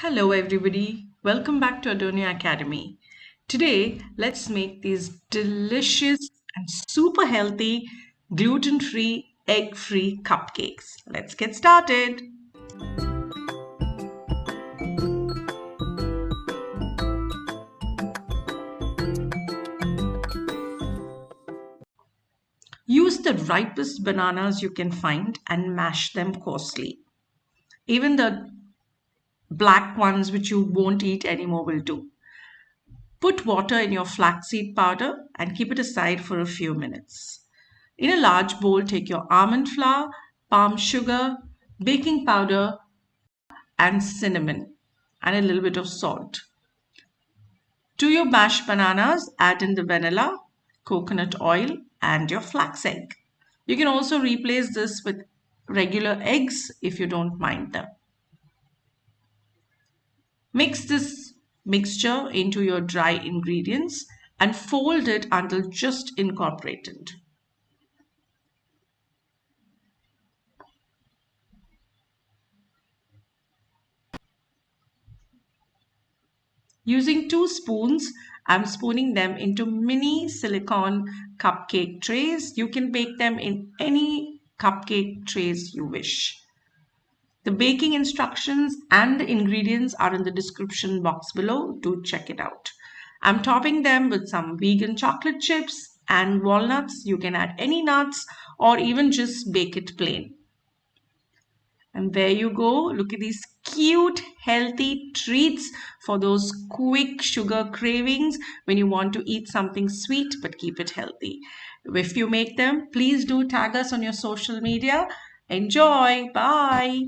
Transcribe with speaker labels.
Speaker 1: Hello everybody, welcome back to Adonia Academy. Today, let's make these delicious and super healthy gluten-free, egg-free cupcakes. Let's get started. Use the ripest bananas you can find and mash them coarsely. Even the black ones which you won't eat anymore will do. Put water in your flaxseed powder and keep it aside for a few minutes. In a large bowl, take your almond flour, palm sugar, baking powder, and cinnamon, and a little bit of salt. To your mashed bananas, add in the vanilla, coconut oil, and your flax egg. You can also replace this with regular eggs if you don't mind them. Mix this mixture into your dry ingredients and fold it until just incorporated. Using two spoons, I'm spooning them into mini silicone cupcake trays. You can bake them in any cupcake trays you wish. The baking instructions and the ingredients are in the description box below. Do check it out. I'm topping them with some vegan chocolate chips and walnuts. You can add any nuts or even just bake it plain. And there you go. Look at these cute, healthy treats for those quick sugar cravings when you want to eat something sweet but keep it healthy. If you make them, please do tag us on your social media. Enjoy. Bye.